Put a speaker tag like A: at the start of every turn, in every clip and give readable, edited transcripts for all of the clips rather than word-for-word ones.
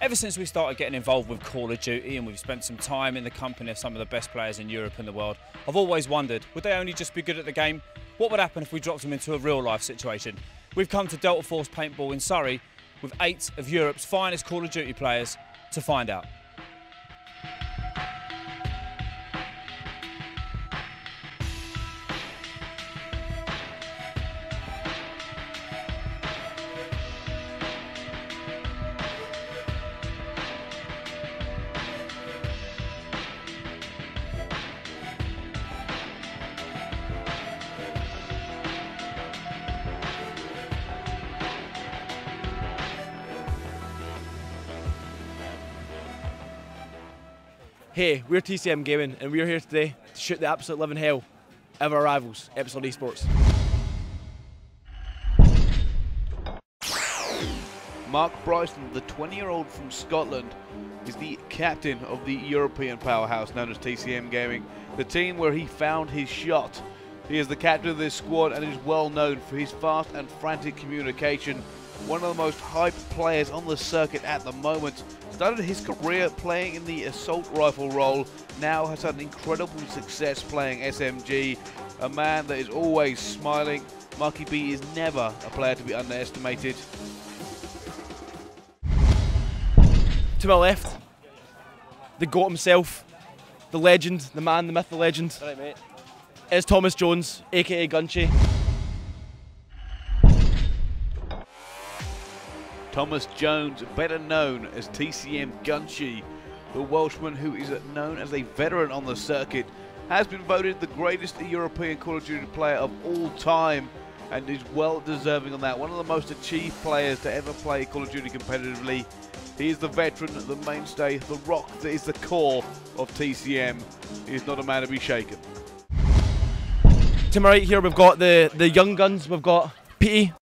A: Ever since we started getting involved with Call of Duty and we've spent some time in the company of some of the best players in Europe and the world, I've always wondered, would they only just be good at the game? What would happen if we dropped them into a real life situation? We've come to Delta Force Paintball in Surrey with 8 of Europe's finest Call of Duty players to find out.
B: Hey, we're TCM Gaming and we're here today to shoot the absolute living hell out of our rivals, Epsilon Esports.
C: Mark Bryson, the 20-year-old from Scotland, is the captain of the European powerhouse known as TCM Gaming, the team where he found his shot. He is the captain of this squad and is well known for his fast and frantic communication. One of the most hyped players on the circuit at the moment. Started his career playing in the assault rifle role, now has had incredible success playing SMG. A man that is always smiling. Marky B is never a player to be underestimated.
B: To my left, the GOAT himself, the legend, the man, the myth, the legend. All right, mate. Is Thomas Jones, aka Gunchy.
C: Thomas Jones, better known as TCM Gunchy, the Welshman who is known as a veteran on the circuit, has been voted the greatest European Call of Duty player of all time and is well deserving on that. One of the most achieved players to ever play Call of Duty competitively. He is the veteran, the mainstay, the rock that is the core of TCM. He is not a man to be shaken.
B: To my right here we've got the young guns, we've got Petey.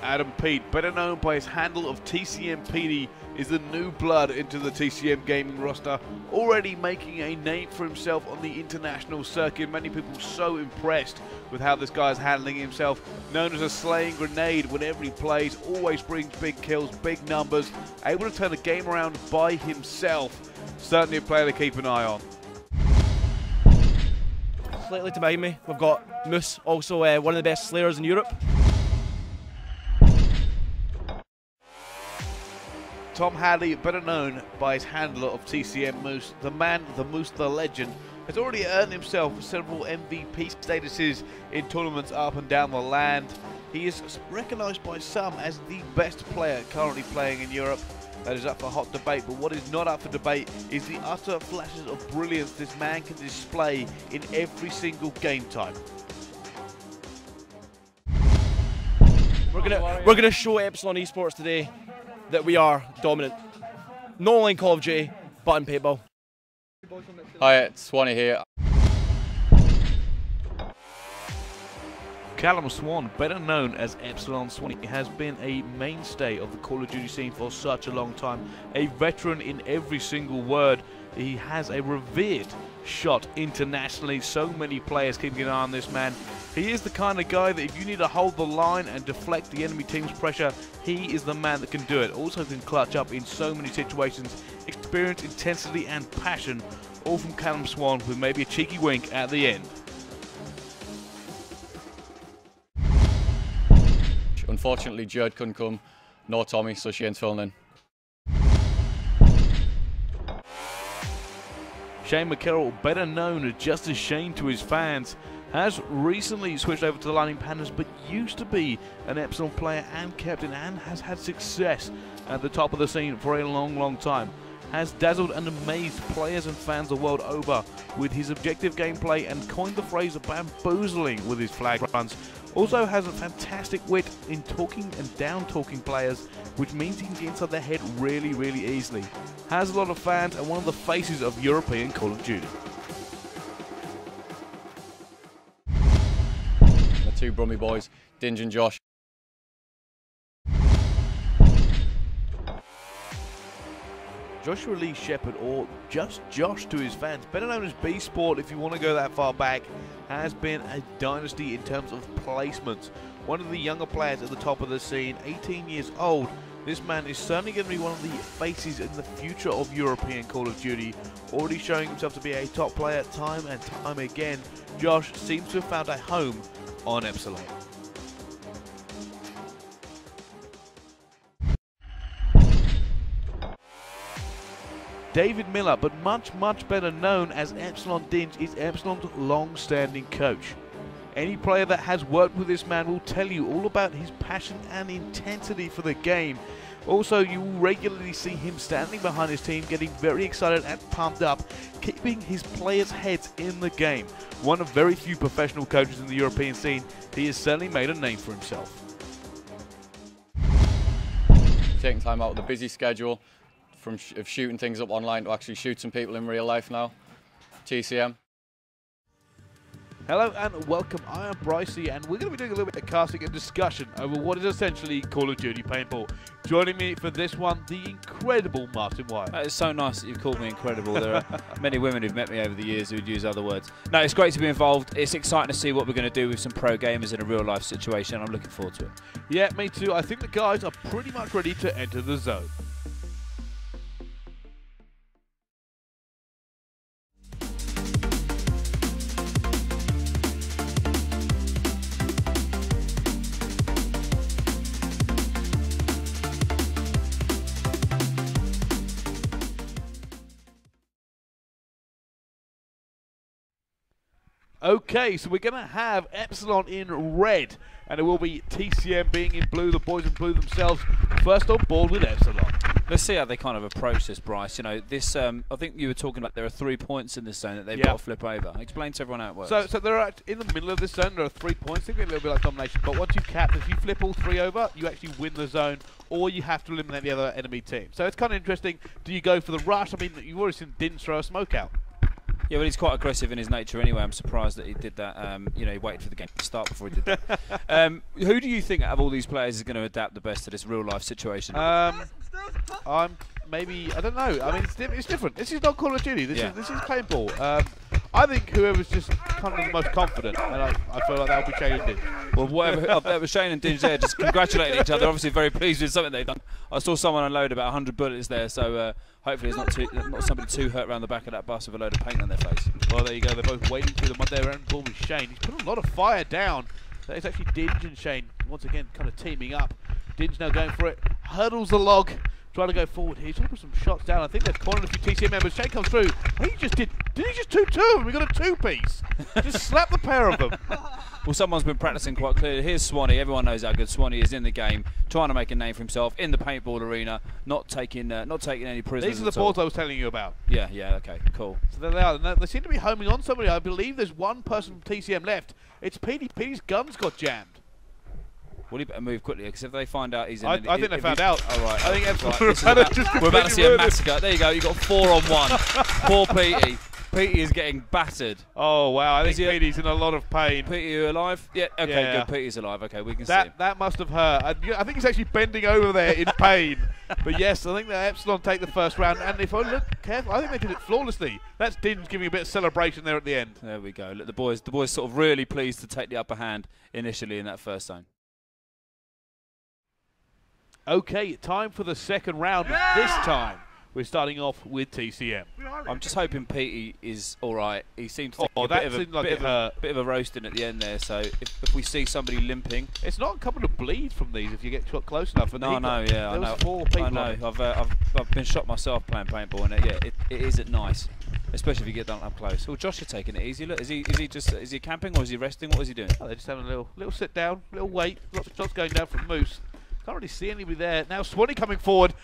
C: Adam Pete, better known by his handle of TCM Petey, is the new blood into the TCM gaming roster, already making a name for himself on the international circuit. Many people so impressed with how this guy is handling himself. Known as a slaying grenade whenever he plays, always brings big kills, big numbers, able to turn the game around by himself. Certainly a player to keep an eye on.
B: Slightly to behind me, we've got Moose, also one of the best slayers in Europe.
C: Tom Hadley, better known by his handler of TCM Moose, the man, the Moose, the legend, has already earned himself several MVP statuses in tournaments up and down the land. He is recognised by some as the best player currently playing in Europe. That is up for hot debate, but what is not up for debate is the utter flashes of brilliance this man can display in every single game time.
B: We're gonna show Epsilon Esports today that we are dominant, not only in Call of Duty, but in Paintball.
D: Hi, it's Swanee here.
C: Callum Swan, better known as Epsilon Swanee, has been a mainstay of the Call of Duty scene for such a long time. A veteran in every single word. He has a revered shot internationally. So many players keeping an eye on this man. He is the kind of guy that if you need to hold the line and deflect the enemy team's pressure, he is the man that can do it. Also can clutch up in so many situations. Experience, intensity and passion, all from Callum Swan with maybe a cheeky wink at the end.
D: Unfortunately, Jared couldn't come, nor Tommy, so Shane's filling in.
C: Shane McCarroll, better known just as Shane to his fans, has recently switched over to the Lightning Panthers, but used to be an Epsilon player and captain and has had success at the top of the scene for a long time. Has dazzled and amazed players and fans the world over with his objective gameplay and coined the phrase of bamboozling with his flag runs. Also has a fantastic wit in talking and down-talking players, which means he can get inside their head really easily. Has a lot of fans and one of the faces of European Call of Duty.
D: The two Brummy boys, Dinge and Josh.
C: Joshua Lee Shepherd, or just Josh to his fans, better known as B-Sport if you want to go that far back, has been a dynasty in terms of placements one of the younger players at the top of the scene, 18 years old. This man is certainly going to be one of the faces in the future of European Call of Duty, already showing himself to be a top player time and time again. Josh seems to have found a home on Epsilon. David Miller, but much better known as Epsilon Dinge, is Epsilon's long-standing coach. Any player that has worked with this man will tell you all about his passion and intensity for the game. Also, you will regularly see him standing behind his team, getting very excited and pumped up, keeping his players' heads in the game. One of very few professional coaches in the European scene, he has certainly made a name for himself.
D: Taking time out of the busy schedule of shooting things up online to actually shoot some people in real life now. TCM.
C: Hello and welcome, I am Brycey, and we're going to be doing a little bit of casting and discussion over what is essentially Call of Duty Paintball. Joining me for this one, the incredible Martin Wyatt.
A: It's so nice that you've called me incredible. There are many women who've met me over the years who'd use other words. No, it's great to be involved. It's exciting to see what we're going to do with some pro gamers in a real life situation. I'm looking forward to it.
C: Yeah, me too. I think the guys are pretty much ready to enter the zone. Okay, so we're going to have Epsilon in red, and it will be TCM being in blue, the boys in blue themselves, first on board with Epsilon.
A: Let's see how they kind of approach this, Bryce. You know, this. I think you were talking about there are 3 points in this zone that they've got to flip over. Explain to everyone how it works.
C: So they're in the middle of this zone. There are 3 points. Think of it a little bit like domination. But once you cap, if you flip all 3 over, you actually win the zone, or you have to eliminate the other enemy team. So it's kind of interesting. Do you go for the rush? I mean, you've already seen Dinge throw a smoke out.
A: Yeah, well, he's quite aggressive in his nature anyway. I'm surprised that he did that. You know, he waited for the game to start before he did that. Who do you think out of all these players is going to adapt the best to this real-life situation?
C: I don't know. I mean, it's different. This is not Call of Duty. This is Paintball. I think whoever's just kind of the most confident, and I feel like that'll be Shane and Dinge.
A: Well, whatever Shane and Dinge there, just congratulating each other. Obviously, very pleased with something they've done. I saw someone unload about 100 bullets there, so hopefully it's not somebody too hurt around the back of that bus with a load of paint on their face.
C: Well, there you go. They're both wading through the mud there and ball with Shane. He's put a lot of fire down. So it's actually Dinge and Shane once again kind of teaming up. Dinge now going for it, hurdles the log, trying to go forward here. He's trying to put some shots down. I think they've cornered a few TCM members. Shane comes through. He just did he just 2-2 of them? We got a 2-piece. Just slap the pair of them.
A: Well, someone's been practicing quite clearly. Here's Swanee. Everyone knows how good Swanee is in the game, trying to make a name for himself in the paintball arena, not taking any prisoners.
C: These are the balls I was telling you about.
A: Yeah, okay, cool.
C: So there they are. They seem to be homing on somebody. I believe there's one person from TCM left. It's Petey. Petey's guns got jammed.
A: Well, he better move quickly, because if they find out he's in
C: I think they found out.
A: All right.
C: I think
A: Epsilon we're about to see a massacre. There you go. You got 4 on 1. Poor Petey. Petey is getting battered.
C: Oh, wow. I think Petey's in a lot of pain.
A: Petey, you alive? Yeah, okay, good. Petey's alive. Okay, we can see him.
C: That must have hurt. I think he's actually bending over there in pain. But yes, I think that Epsilon take the first round. And if I look careful, I think they did it flawlessly. That's Dinge giving a bit of celebration there at the end.
A: There we go. Look, the boys sort of really pleased to take the upper hand initially in that first zone.
C: Okay, time for the second round. This time, we're starting off with TCM.
A: I'm just hoping Petey is all right. He seemed to take a bit of a roasting at the end there. So if we see somebody limping,
C: it's not coming to bleed from these if you get shot close enough. And
A: I know.
C: There was 4 people.
A: I know. I've been shot myself playing paintball, and it isn't nice, especially if you get done up close. Well, Josh is taking it easy. Look, is he camping or is he resting? What is he doing?
C: Oh, they're just having a little sit down, little wait. Lots of shots going down from Moose. Can't really see anybody there. Now Swanee coming forward.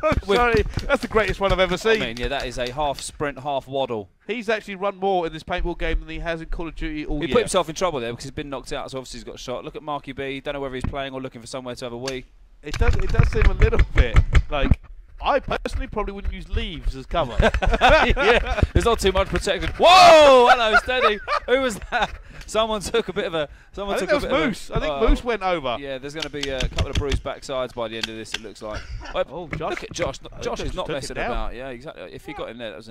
C: I'm sorry, that's the greatest one I've ever seen.
A: I mean, yeah, that is a half sprint, half waddle.
C: He's actually run more in this paintball game than he has in Call of Duty all year.
A: He put himself in trouble there because he's been knocked out, so obviously he's got shot. Look at Marky B. Don't know whether he's playing or looking for somewhere to have a wee.
C: It does seem a little bit like I personally probably wouldn't use leaves as cover.
A: Yeah, there's not too much protection. Whoa! Hello, steady. Who was that? Someone took a bit of a.
C: I think that was Moose. I think Moose went over.
A: Yeah, there's going to be a couple of bruised backsides by the end of this. It looks like.
C: Oh, Josh!
A: Look at Josh. Josh is not messing about. Yeah, exactly. If he got him there, that was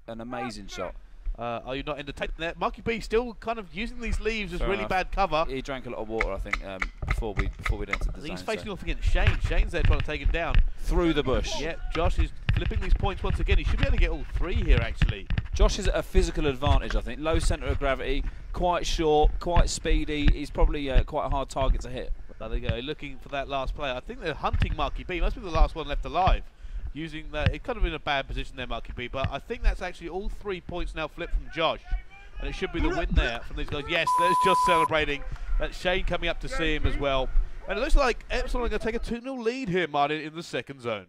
A: an amazing shot.
C: Are you not entertained there? Monkey B still kind of using these leaves as
A: Fair
C: really
A: enough.
C: bad cover.
A: He drank a lot of water, I think, before we'd entered the zone.
C: He's facing off against Shane. Shane's there trying to take him down.
A: Through the bush.
C: Yeah, Josh is flipping these points once again. He should be able to get all 3 here, actually.
A: Josh is at a physical advantage, I think. Low centre of gravity, quite short, quite speedy. He's probably quite a hard target to hit.
C: There they go, looking for that last player. I think they're hunting Marky B. Must be the last one left alive. Using that, it kind of in a bad position there, Marky B. But I think that's actually all 3 points now flipped from Josh. And it should be the win there from these guys. Yes, there's Josh celebrating. That's Shane coming up to see him as well. And it looks like Epsilon are going to take a 2-0 lead here, Martin, in the second zone.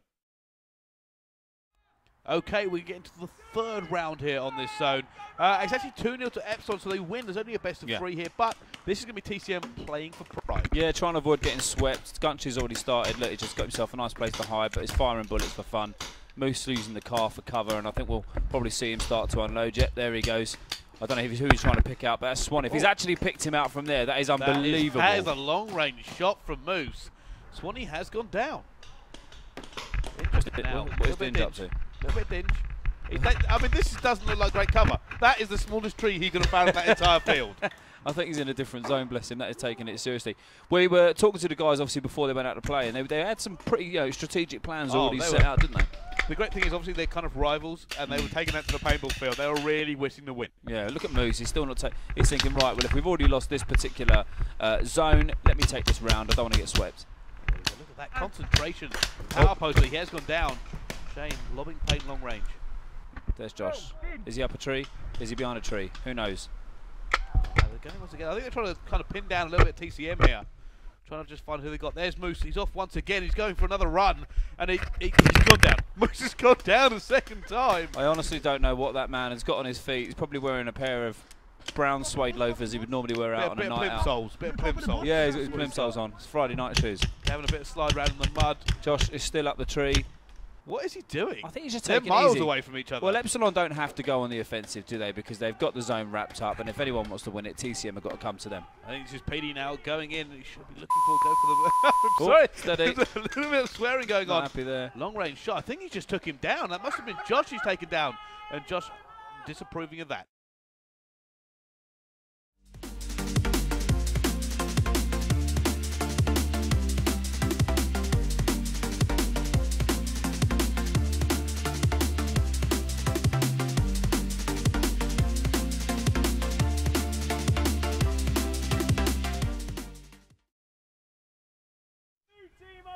C: Okay, we get into the 3rd round here on this zone. It's actually 2-0 to Epsilon, so they win. There's only a best of 3 here, but this is going to be TCM playing for pride.
A: Yeah, trying to avoid getting swept. Gunchy's already started. Look, he just got himself a nice place to hide, but he's firing bullets for fun. Moose using the car for cover, and I think we'll probably see him start to unload. Yet there he goes. I don't know who he's trying to pick out, but that's Swan. If he's actually picked him out from there, that is unbelievable.
C: That is a long-range shot from Moose. Swanee has gone down. Interesting now.
A: What's Dinge up to?
C: A little bit Dinge. I mean, this doesn't look like great cover. That is the smallest tree he could have found in that entire field.
A: I think he's in a different zone, bless him. That is taking it seriously. We were talking to the guys, obviously, before they went out to play, and they had some pretty strategic plans already set out, didn't they?
C: The great thing is, obviously, they're kind of rivals, and they were taking that to the paintball field. They were really wishing to win.
A: Yeah, look at Moose. He's still not he's thinking, right, well, if we've already lost this particular zone, let me take this round. I don't want to get swept.
C: Look at that concentration. Power poster, he has gone down. Shane lobbing paint long range.
A: There's Josh. Is he up a tree? Is he behind a tree? Who knows?
C: They're going once again. I think they're trying to kind of pin down a little bit TCM here. Trying to just find who they got. There's Moose. He's off once again. He's going for another run. And he's gone down. Moose has gone down a second time.
A: I honestly don't know what that man has got on his feet. He's probably wearing a pair of brown suede loafers he would normally wear out on a night out.
C: Bit of plimsolls.
A: Yeah, he's got his plimsolls on. It's Friday night shoes.
C: Having a bit of slide around in the mud.
A: Josh is still up the tree.
C: What is he doing?
A: I think he's just
C: They're
A: taking it
C: miles
A: easy.
C: away from each other.
A: Well, Epsilon don't have to go on the offensive, do they? Because they've got the zone wrapped up, and if anyone wants to win it, TCM have got to come to them.
C: I think it's just PD now going in. He should be looking for go for the. I'm sorry,
A: steady.
C: There's a little bit of swearing going
A: Not
C: on.
A: happy there.
C: Long range shot. I think he just took him down. That must have been Josh who's taken down, and Josh disapproving of that.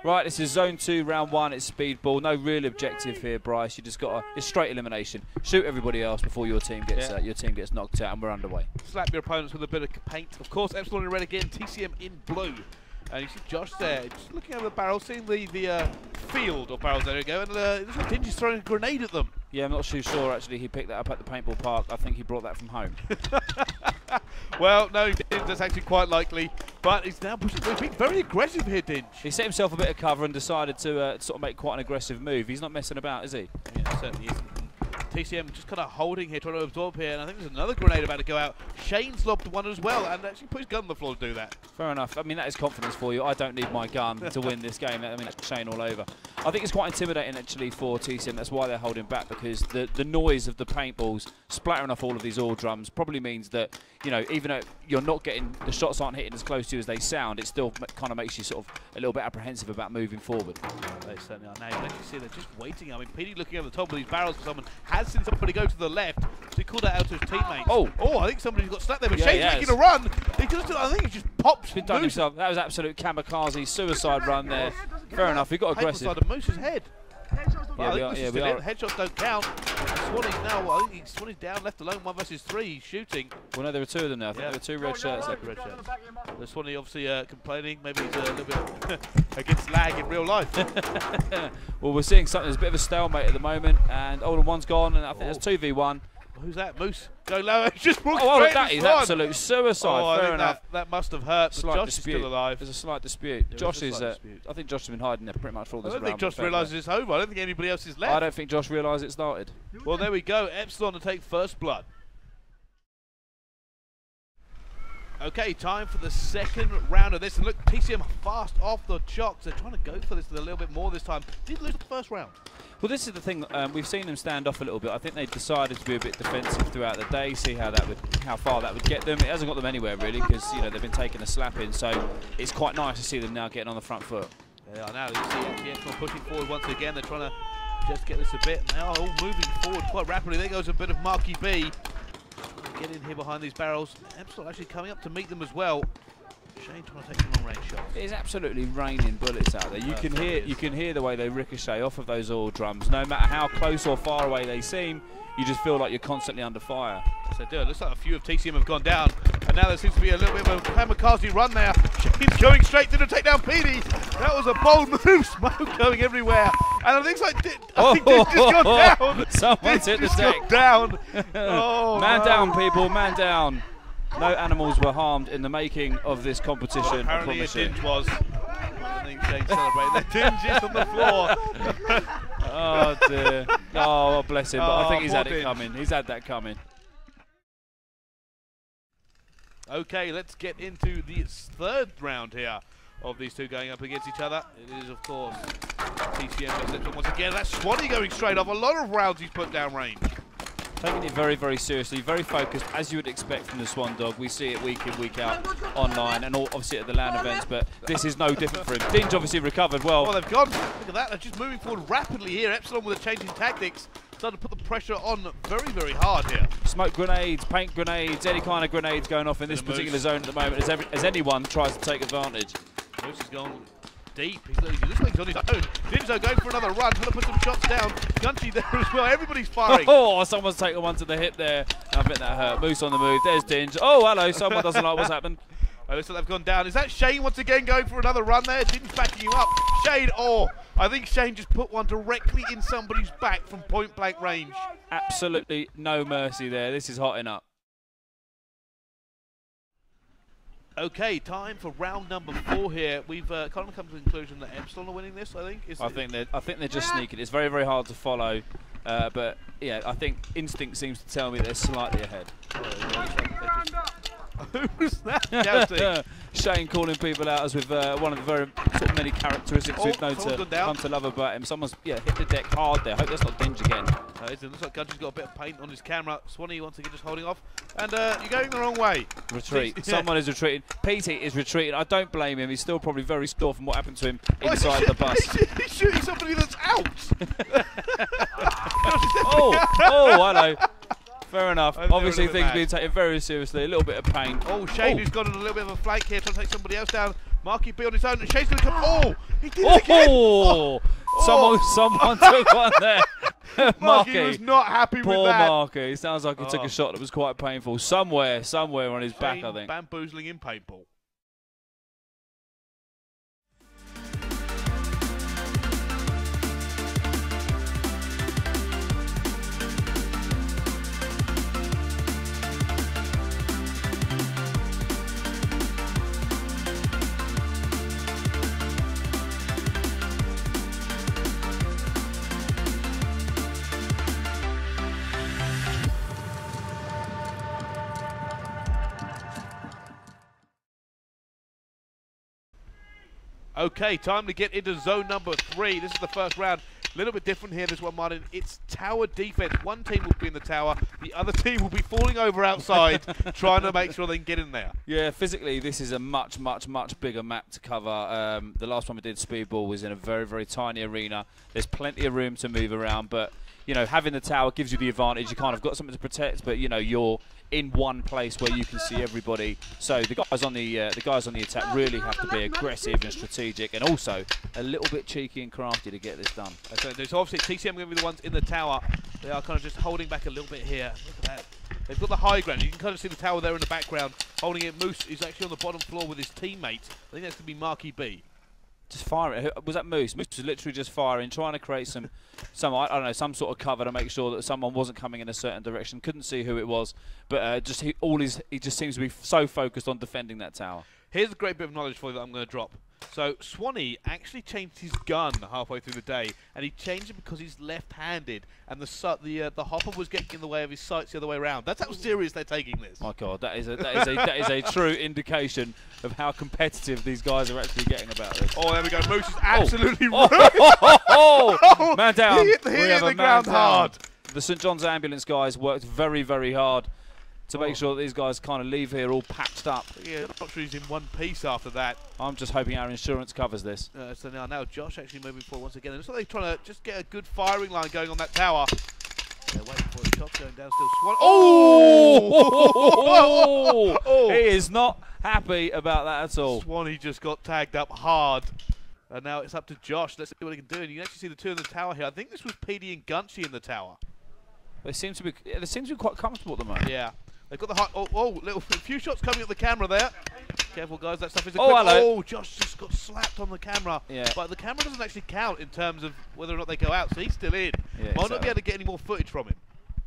A: Right, this is Zone 2, Round 1. It's Speedball. No real objective here, Bryce. You just got it's straight elimination. Shoot everybody else before your team gets knocked out, and we're underway.
C: Slap your opponents with a bit of paint. Of course, Epsilon in red again. TCM in blue. And you see Josh there, just looking over the barrel, seeing the field of barrels. There we go. And it looks like Dinge is throwing a grenade at them.
A: Yeah, I'm not too sure, actually. He picked that up at the paintball park. I think he brought that from home.
C: Well, no, that's actually quite likely. But he's now pushing. He's being very aggressive here, Dinge.
A: He set himself a bit of cover and decided to sort of make quite an aggressive move. He's not messing about, is he?
C: Yeah, certainly isn't. TCM just kind of holding here, trying to absorb here, and I think there's another grenade about to go out. Shane's lobbed one as well, and actually put his gun on the floor to do that.
A: Fair enough. I mean, that is confidence for you. I don't need my gun to win this game. I mean, that's Shane all over. I think it's quite intimidating, actually, for TCM. That's why they're holding back, because the noise of the paintballs splattering off all of these ore drums probably means that, you know, even though you're not getting, the shots aren't hitting as close to you as they sound, it still kind of makes you sort of a little bit apprehensive about moving forward.
C: They certainly are. Now you can actually see they're just waiting. I mean, PD looking over the top of these barrels for someone, has seen somebody go to the left, so he called that out to his teammates.
A: Oh,
C: I think somebody's got slapped there, but
A: yeah,
C: Shane's making a run. He just, I think he just popped.
A: He's done himself. That was absolute kamikaze suicide run there. Fair enough. He got aggressive.
C: Side of Moose's head.
A: Yeah, we are.
C: Headshots don't count. Swanee's now, I think Swanee's down, left alone, 1 versus 3. He's shooting.
A: Well, no, there were 2 of them now. I think there were 2 red shirts there.
C: Red shirts. The Swanee obviously complaining. Maybe he's a little bit against lag in real life.
A: Well, we're seeing something. There's a bit of a stalemate at the moment, and Olden one's gone, and I think that's 2v1.
C: Who's that? Moose. Go lower. Just walked
A: oh, that is absolute suicide. Fair enough.
C: That must have hurt. Josh is still alive.
A: There's a slight dispute. Josh is. I think Josh has been hiding there pretty much for all this round.
C: I don't think Josh realises it's over. I don't think anybody else is left.
A: I don't think Josh realised it started.
C: Well, there we go. Epsilon to take first blood. Okay, time for the second round of this. And look, TCM fast off the chocks. They're trying to go for this a little bit more this time. Did lose the first round.
A: Well, this is the thing. We've seen them stand off a little bit. I think they decided to be a bit defensive throughout the day, see how far that would get them. It hasn't got them anywhere really, because they've been taking a slap in. So it's quite nice to see them now getting on the front foot.
C: They are now. You see actually Epsilon pushing forward once again. They're trying to just get this a bit. And they are all moving forward quite rapidly. There goes a bit of Marky B. Get in here behind these barrels. Epsilon actually coming up to meet them as well. Shane trying to take some long range shots.
A: It is absolutely raining bullets out there. You can hear the way they ricochet off of those oil drums. No matter how close or far away they seem, you just feel like you're constantly under fire.
C: Yes, they do. It looks like a few of TCM have gone down, and now there seems to be a little bit of a kamikaze run there. Shane's going straight to the takedown. PD. That was a bold move. Smoke going everywhere, and it looks like Dinge just gone down.
A: Someone's hit the deck.
C: Down. Oh,
A: man down, people. Man down. No animals were harmed in the making of this competition. Well,
C: apparently a Dinge was. I think Shane celebrated. Dinge is on the floor.
A: Oh dear. Oh, bless him. But I think he's had it
C: Dinge.
A: coming. He's had that coming.
C: Okay, let's get into the third round here of these two going up against each other. It is, of course, TCM once again. That's Swanee going straight off. A lot of rounds he's put down range.
A: Taking it very, very seriously, very focused, as you would expect from the Swan Dog. We see it week in, week out online, and obviously at the LAN events, but this is no different for him. Dinge obviously recovered well.
C: Oh, they've gone. Look at that. They're just moving forward rapidly here. Epsilon with a change in tactics. Starting to put the pressure on very, very hard here.
A: Smoke grenades, paint grenades, any kind of grenades going off in this particular zone at the moment as anyone tries to take advantage.
C: Moose has gone deep. He looks like he's on his own. Dinge going for another run, trying to put some shots down. Gunchy there as well. Everybody's firing.
A: Oh, someone's taken one to the hip there. I think that hurt. Moose on the move. There's Dinge. Oh, hello. Someone doesn't like what's happened.
C: Oh, looks like they've gone down. Is that Shane once again going for another run there? Dinge backing you up. Shane, I think Shane just put one directly in somebody's back from point blank range.
A: Absolutely no mercy there. This is hotting up.
C: Okay, time for round number 4 here. We've kind of come to the conclusion that Epsilon are winning this, I think.
A: I think they're just sneaking. It's very, very hard to follow. But yeah, I think instinct seems to tell me they're slightly ahead.
C: Who's that shouting?
A: Shane calling people out as with one of the very sort of many characteristics we've known to come to love about him. Someone's hit the deck hard there. I hope that's not Dinge again.
C: It looks like Gunchy's got a bit of paint on his camera. Swanee once again just holding off. And you're going the wrong way.
A: Retreat. Someone is retreating. PT is retreating. I don't blame him. He's still probably very sore from what happened to him inside the bus.
C: He's shooting somebody that's out.
A: Hello. Fair enough. Obviously things being taken very seriously. A little bit of pain.
C: Oh, Shane who's got on a little bit of a flank here, trying to take somebody else down. Marky B on his own, and Shane's going to come. He did it again.
A: Someone took one there.
C: Marky was not happy with that.
A: Poor Marky. Sounds like he took a shot that was quite painful. Somewhere on his back, I think.
C: Bamboozling in paintball. Okay, time to get into zone number 3. This is the first round. A little bit different here, this one, Martin. It's tower defense. One team will be in the tower. The other team will be falling over outside, trying to make sure they can get in there.
A: Yeah, physically, this is a much, much, much bigger map to cover. The last one we did, Speedball, was in a very, very tiny arena. There's plenty of room to move around, but having the tower gives you the advantage. You kind of got something to protect, but you're in one place where you can see everybody. So the guys on the attack really have to be aggressive and strategic, and also a little bit cheeky and crafty to get this done.
C: So obviously TCM going to be the ones in the tower. They are kind of just holding back a little bit here. Look at that. They've got the high ground. You can kind of see the tower there in the background, holding it. Moose is actually on the bottom floor with his teammates. I think that's going to be Marky B.
A: Just firing. Was that Moose? Moose was literally just firing, trying to create some I don't know, some sort of cover to make sure that someone wasn't coming in a certain direction. Couldn't see who it was, but he just seems to be so focused on defending that tower.
C: Here's a great bit of knowledge for you that I'm going to drop. So Swanee actually changed his gun halfway through the day, and he changed it because he's left-handed, and the hopper was getting in the way of his sights the other way around. That's how serious they're taking this.
A: My God, that is a true indication of how competitive these guys are actually getting about this.
C: Oh, there we go. Moose is absolutely
A: Man down.
C: He hit
A: We
C: the
A: have a man
C: ground
A: down.
C: hard.
A: The St John's ambulance guys worked very, very hard to make sure that these guys kind of leave here all patched up.
C: Yeah, I'm not sure he's in one piece after that.
A: I'm just hoping our insurance covers this.
C: So now Josh actually moving forward once again. It looks like they're trying to just get a good firing line going on that tower. They're waiting for a shot going down still. Swan.
A: Oh! He is not happy about that at all.
C: Swanee just got tagged up hard. And now it's up to Josh. Let's see what he can do. And you can actually see the two in the tower here. I think this was PD and Gunchy in the tower.
A: They seem to be quite comfortable at the moment.
C: Yeah. They've got the high. A few shots coming at the camera there. Careful, guys. That stuff is.
A: Hello.
C: Oh, Josh just got slapped on the camera.
A: Yeah.
C: But the camera doesn't actually count in terms of whether or not they go out. So he's still in.
A: Yeah,
C: Might not be able to get any more footage from him.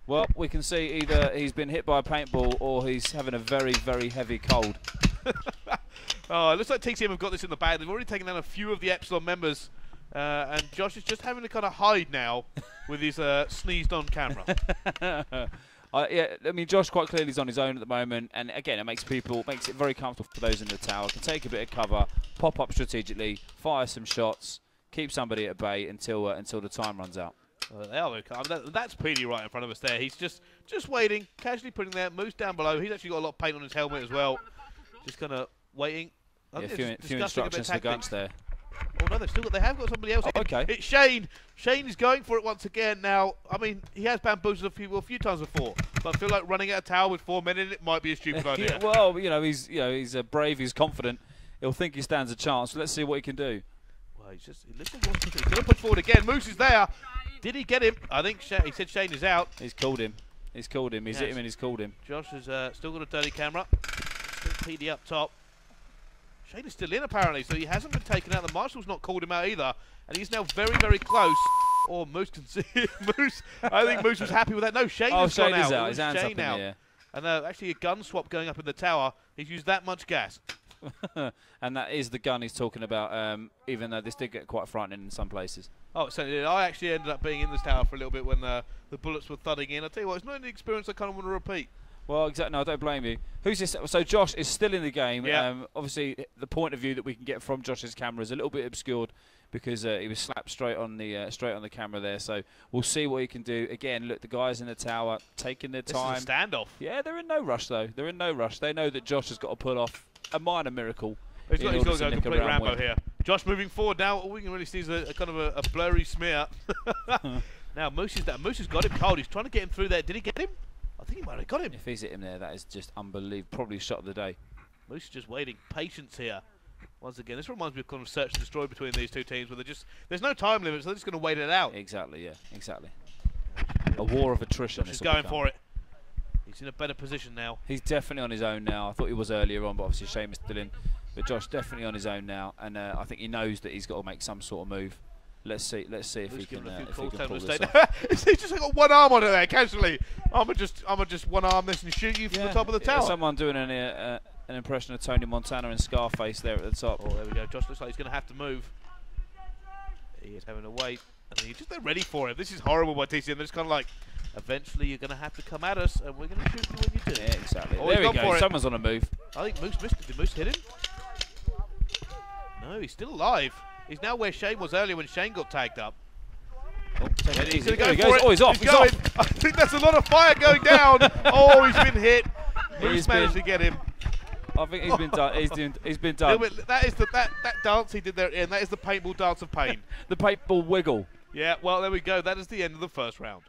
A: Well, we can see either he's been hit by a paintball or he's having a very, very heavy cold.
C: Oh, it looks like TCM have got this in the bag. They've already taken down a few of the Epsilon members. And Josh is just having to kind of hide now with his sneezed on camera.
A: Yeah, I mean, Josh quite clearly is on his own at the moment, and again, it makes it very comfortable for those in the tower. Can take a bit of cover, pop up strategically, fire some shots, keep somebody at bay until the time runs out.
C: They are very calm. That's PD right in front of us there. He's just waiting, casually putting there, moves down below. He's actually got a lot of paint on his helmet as well. Just kind of waiting.
A: Yeah, a few instructions for Gunch there.
C: Oh no, they have got somebody else.
A: Oh, okay.
C: It's Shane. Shane is going for it once again now. I mean, he has bamboozled a few times before, but I feel like running at a tower with 4 men in it might be a stupid idea.
A: Yeah, well, he's brave, he's confident. He'll think he stands a chance. Let's see what he can do.
C: Well, he's going to push forward again. Moose is there. Did he get him? I think he said Shane is out.
A: He's called him. He's hit him and he's called him.
C: Josh has still got a dirty camera. Still PD up top. Shane is still in apparently, so he hasn't been taken out. The marshal's not called him out either, and he's now very, very close. Oh, Moose can see Moose. I think Moose was happy with that. No, Shane has gone out.
A: Is out. His hand's up in the air.
C: And actually a gun swap going up in the tower. He's used that much gas.
A: And that is the gun he's talking about, even though this did get quite frightening in some places.
C: Oh, so I actually ended up being in this tower for a little bit when the bullets were thudding in. I'll tell you what, it's not an experience I kind of want to repeat.
A: Well, exactly. No, I don't blame you. Who's this? So Josh is still in the game.
C: Yeah.
A: Obviously, the point of view that we can get from Josh's camera is a little bit obscured because he was slapped straight on the camera there. So we'll see what he can do. Again, look, the guys in the tower taking their time.
C: This is a standoff.
A: Yeah, they're in no rush though. They're in no rush. They know that Josh has got to pull off a minor miracle.
C: He's got to go complete Rambo here. Josh moving forward now. All we can really see is a kind of a blurry smear. Now Moose is that. Moose has got him cold. He's trying to get him through there. Did he get him? I think he might have got him.
A: If he's hit him there, that is just unbelievable. Probably shot of the day.
C: Moose is just waiting. Patience here. Once again, this reminds me of kind of search and destroy between these two teams where there's no time limit, so they're just going to wait it out.
A: Exactly, yeah, exactly. A war of attrition.
C: He's going for it. He's in a better position now.
A: He's definitely on his own now. I thought he was earlier on, but obviously Shane is still in. But Josh definitely on his own now, and I think he knows that he's got to make some sort of move. Let's see if he can pull this off.
C: He's just got one arm on it there, casually. I'm just one arm this and shoot you from the top of the tower.
A: Someone doing an impression of Tony Montana in Scarface there at the top.
C: Oh, there we go. Josh looks like he's going to have to move. He is having to wait. And they're ready for him. This is horrible by TCM. They're just kind of like, eventually you're going to have to come at us, and we're going to shoot you when you do.
A: Yeah, exactly.
C: Oh,
A: there we go. Someone's on a move.
C: I think Moose missed it. Did Moose hit him? No, he's still alive. He's now where Shane was earlier when Shane got tagged up.
A: Oh,
C: he's going to go for it.
A: Oh, he's off.
C: He's going. I think that's a lot of fire going down. Oh, he's been hit. Moose managed to get him.
A: I think he's been done. He's been done.
C: That is that dance he did there, and that is the paintball dance of pain.
A: The paintball wiggle.
C: Yeah, well, there we go. That is the end of the first round.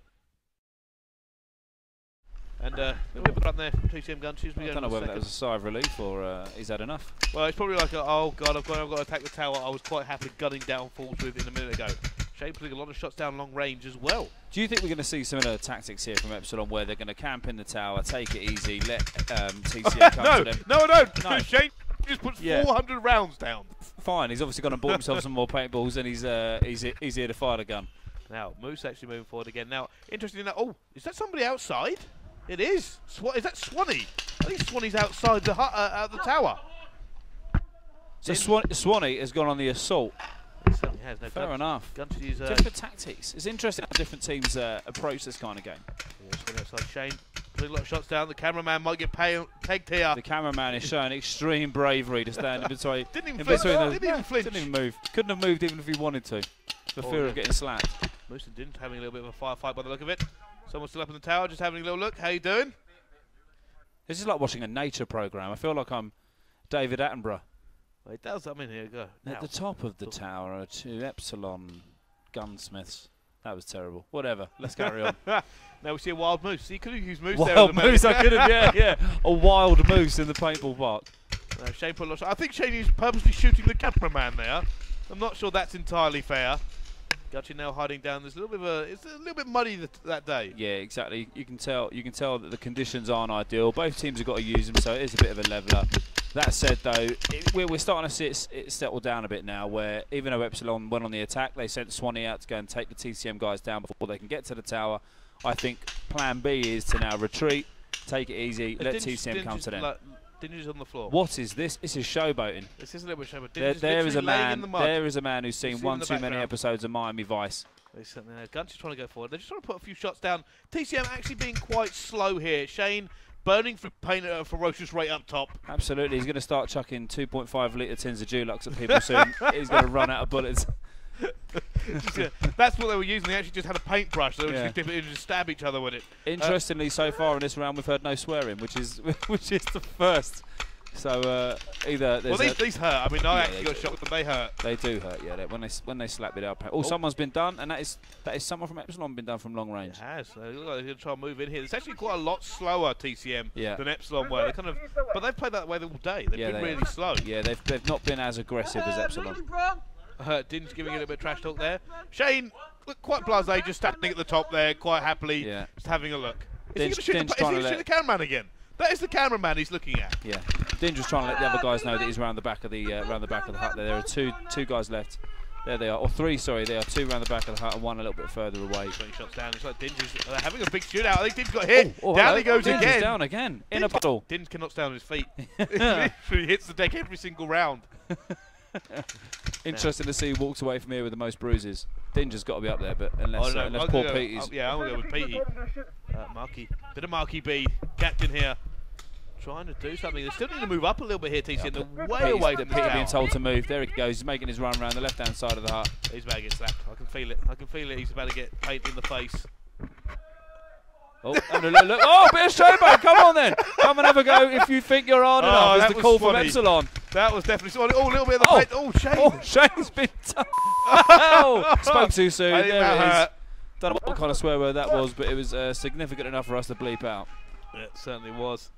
C: And we'll put up there from TCM Gun Shoes.
A: I don't know whether that was a sigh of relief or he's had enough.
C: Well, it's probably like, oh god, I've got to attack the tower. I was quite happy gunning down falls with in a minute ago. Shane putting a lot of shots down long range as well.
A: Do you think we're going to see similar tactics here from Epsilon, where they're going to camp in the tower, take it easy, let TCM come to them?
C: No. Shane just puts 400 rounds down.
A: Fine, he's obviously going to bought himself some more paintballs, and he's here to fire the gun.
C: Now Moose actually moving forward again. Now, interesting. Oh, is that somebody outside? It is. Is that Swanee? I think Swanee's outside the the tower.
A: So Swanee has gone on the assault.
C: He certainly has. No,
A: fair enough. Different tactics. It's interesting how different teams approach this kind of game.
C: Yeah, outside Shane putting a lot of shots down. The cameraman might get pegged here.
A: The cameraman is showing extreme bravery to stand in between.
C: Didn't even flinch.
A: Didn't even move. Couldn't have moved even if he wanted to, for fear of getting slapped.
C: Moose and Dinge having a little bit of a firefight by the look of it. Someone's still up in the tower, just having a little look. How you doing?
A: This is like watching a nature program. I feel like I'm David Attenborough.
C: Well, it does. I mean, here we go.
A: At the top of the tower are 2 Epsilon gunsmiths. That was terrible. Whatever. Let's carry on.
C: Now we see a wild moose. So you could have used moose there.
A: Wild moose. I could have. Yeah. A wild moose in the paintball park.
C: Shane put a lot. I think Shane is purposely shooting the cameraman there. I'm not sure that's entirely fair. Gucci now hiding down. There's a little bit of it's a little bit muddy that day.
A: Yeah, exactly. You can tell that the conditions aren't ideal. Both teams have got to use them, so it is a bit of a leveller. That said, though, we're starting to see it settle down a bit now, where even though Epsilon went on the attack, they sent Swanee out to go and take the TCM guys down before they can get to the tower. I think plan B is to now retreat, take it easy, let TCM come to them.
C: Dinge is on the floor.
A: What is this? This is showboating.
C: This is a little bit showboating.
A: There is a man. There is a man who's seen one too many episodes of Miami Vice.
C: They certainly have. Gunch is trying to go forward. They're just trying to put a few shots down. TCM actually being quite slow here. Shane burning through paint at a ferocious rate up top.
A: Absolutely. He's going to start chucking 2.5 litre tins of Dulux at people soon. He's going to run out of bullets.
C: That's what they were using. They actually just had a paintbrush. They would just dip it in and just stab each other with it.
A: Interestingly, so far in this round, we've heard no swearing, which is the first. So either
C: these hurt. I mean, I actually got shot with them. They hurt.
A: They do hurt. Yeah, when they slap it out. Oh, someone's been done, and that is someone from Epsilon been done from long range.
C: It has. They look like they're going to try and move in here. It's actually quite a lot slower TCM than Epsilon were. They but they've played that way all day. They've been really slow.
A: Yeah, they've not been as aggressive as Epsilon.
C: Dinge giving it a bit of trash talk there. Shane, look, quite blasé, just standing at the top there, quite happily, just having a look. Is he going to shoot the cameraman again? That is the cameraman he's looking at. Yeah,
A: Dinge was trying to let the other guys know that he's around the back of the hut. There are two guys left. There they are, or 3. Sorry, there are 2 around the back of the hut and 1 a little bit further away.
C: 20 shots down. It's like Dinge is having a big shootout. I think Dinge got hit. Down he goes
A: Dinge
C: again.
A: Is down again in a puddle.
C: Dinge cannot stay on his feet. He hits the deck every single round.
A: Interesting to see who walks away from here with the most bruises. Dinger's got to be up there, but unless poor Petey's.
C: Yeah, I'm going to go with Petey. Bit of Marky B, captain here, trying to do something. They still need to move up a little bit here, TCM. They're way away from
A: Petey being told to move. There he goes. He's making his run around the left-hand side of the hut.
C: He's about to get slapped. I can feel it. I can feel it. He's about to get paint in the face.
A: Oh, and a little look. Oh, bit of showboat. Come on then. Come and have a go if you think you're hard enough. Is the call from Epsilon.
C: That was definitely Swanee. Oh, a little bit of the paint. Oh, Shane.
A: Oh, Shane's been oh, spoke too soon. There it is. Don't know what kind of swear word that was, but it was significant enough for us to bleep out.
C: It certainly was.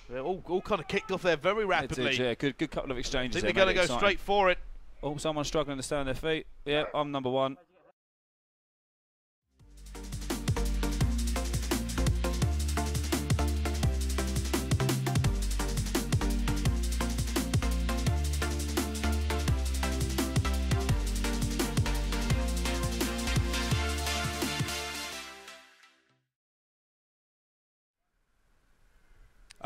C: They're all kind of kicked off there very rapidly.
A: Did, yeah, good couple of exchanges.
C: I think they're going to go straight for it.
A: Oh, someone's struggling to stay on their feet. Yeah, I'm number 1.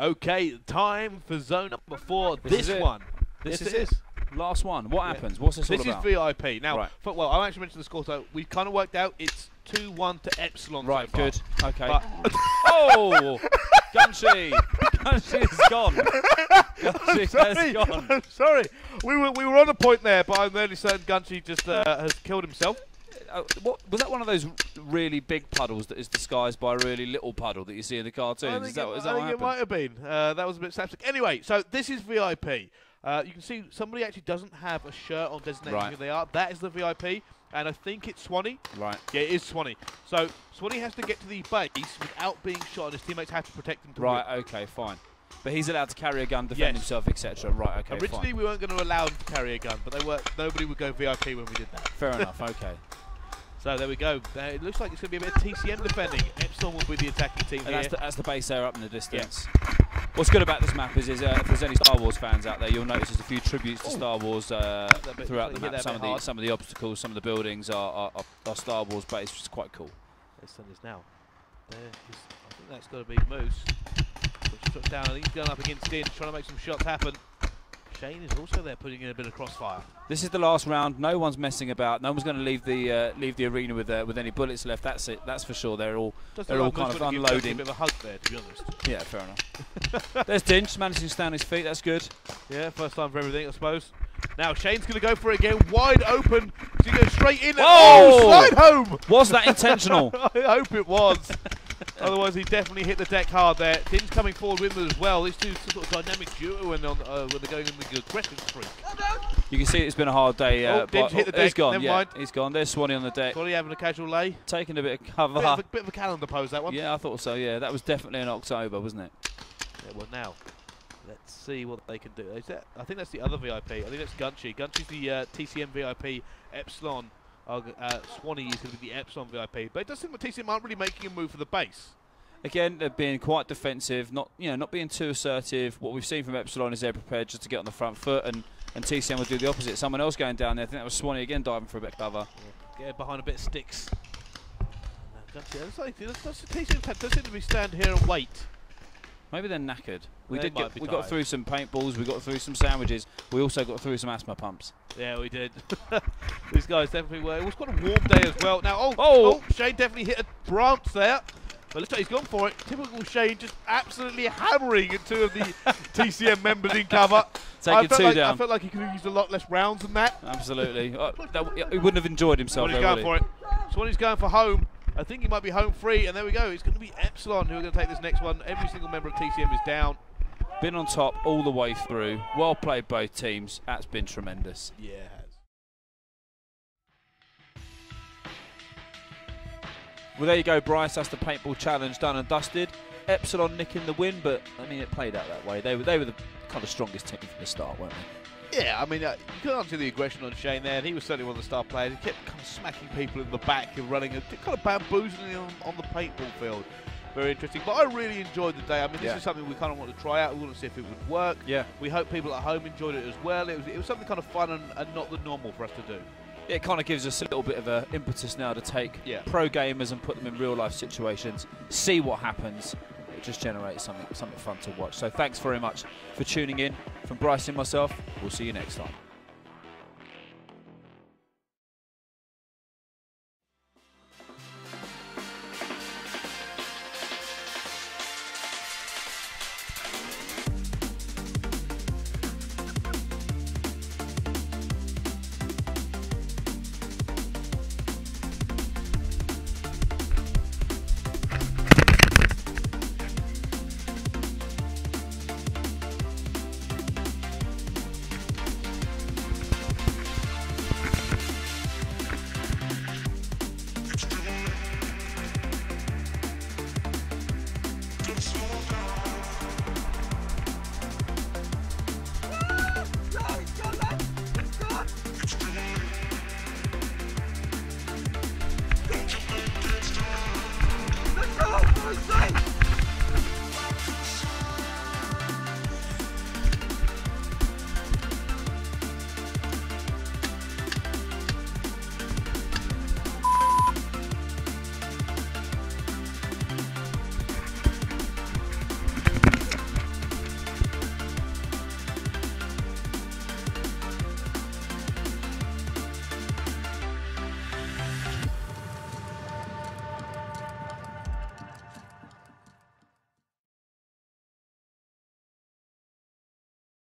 C: Okay, time for zone number 4. This one.
A: This is it. Last one. What happens? What's this all about?
C: This is VIP. Now, well, I actually mentioned the score, so we kind of worked out it's 2-1 to Epsilon.
A: Right,
C: so far.
A: good. Okay. Oh! Gunchy! Gunchy is gone. Gunchy has gone.
C: I'm sorry. We were on a point there, but I'm nearly certain Gunchy just has killed himself.
A: What, was that one of those really big puddles that is disguised by a really little puddle that you see in the cartoons?
C: I think it might have been. That was a bit slapstick. Anyway, so this is VIP. You can see somebody actually doesn't have a shirt on designating who they are. That is the VIP, and I think it's Swanee.
A: Right.
C: Yeah, it is Swanee. So Swanee has to get to the base without being shot, and his teammates have to protect him.
A: Right. Okay. Fine. But he's allowed to carry a gun, defend himself, etc. Right. Okay.
C: Originally, we weren't going to allow him to carry a gun, but nobody would go VIP when we did that.
A: Fair enough. Okay.
C: So there we go. It looks like it's going to be a bit of TCM defending. Epsilon will be the attacking team here.
A: That's the base there up in the distance. Yeah. What's good about this map is if there's any Star Wars fans out there, you'll notice there's a few tributes to Star Wars throughout the map. Some of the obstacles, some of the buildings are Star Wars based, which is quite cool.
C: There's sun is now. I think that's got to be Moose. Puts down, and he's going up against Dinge, trying to make some shots happen. Shane is also there putting in a bit of crossfire.
A: This is the last round. No one's messing about. No one's going to leave the arena with any bullets left. That's it. That's for sure. They're all kind of unloading.
C: A bit of a hug there, to be honest.
A: Yeah, fair enough. There's Dinge managing to stay on his feet. That's good.
C: Yeah, first time for everything, I suppose. Now Shane's going to go for it again, wide open. He's going to go straight in. And,
A: Oh!
C: slide home!
A: Was that intentional?
C: I hope it was. Otherwise, he definitely hit the deck hard there. Tim's coming forward with it as well. These two sort of dynamic duo when they're going in the aggressive streak.
A: You can see it's been a hard day.
C: Dim's hit the deck.
A: He's gone.
C: Never
A: Yeah,
C: mind.
A: he's gone. There's Swanee on the deck.
C: Swanee having a casual lay.
A: Taking a bit of cover.
C: Bit of a calendar pose, that one.
A: Yeah, I thought so. Yeah, that was definitely in October, wasn't it?
C: Yeah, well, now, let's see what they can do. Is that, I think that's the other VIP. I think that's Gunchy. Gunchy's the TCM VIP. Epsilon. Swanee is going to be the Epsilon VIP. But it does seem that TCM aren't really making a move for the base.
A: Again, they're being quite defensive, not being too assertive. What we've seen from Epsilon is they're prepared just to get on the front foot, and TCM will do the opposite. Someone else going down there. I think that was Swanee again diving for a bit of cover.
C: Yeah, get behind a bit of sticks. TCM does seem to be stand here and wait.
A: Maybe they're knackered. We
C: They
A: got through some paintballs, we got through some sandwiches, we also got through some asthma pumps.
C: Yeah, we did. These guys definitely were. It was quite a warm day as well. Now, Shane definitely hit a branch there. But looks like he's gone for it. Typical Shane just absolutely hammering at two of the TCM members in cover.
A: Taking two down.
C: I felt like he could have used a lot less rounds than that.
A: Absolutely. He wouldn't have enjoyed himself.
C: Swanee's going for it. Swanee's going for home. I think he might be home free, and there we go. It's going to be Epsilon who are going to take this next one. Every single member of TCM is down.
A: Been on top all the way through. Well played, both teams. That's been tremendous.
C: Yeah, it has.
A: Well, there you go, Bryce. That's the paintball challenge done and dusted. Epsilon nicking the win, but I mean, it played out that way. They were the kind of strongest team from the start, weren't they?
C: Yeah, I mean, you can't see the aggression on Shane there, and he was certainly one of the star players. He kept kind of smacking people in the back and running, and kind of bamboozling on the paintball field. Very interesting. But I really enjoyed the day. I mean, this is something we kind of want to try out. We want to see if it would work.
A: Yeah.
C: We hope people at home enjoyed it as well. It was something kind of fun and not the normal for us to do.
A: It kind of gives us a little bit of an impetus now to take pro gamers and put them in real life situations, see what happens. It just generates something fun to watch. So thanks very much for tuning in. From Bryce and myself, we'll see you next time.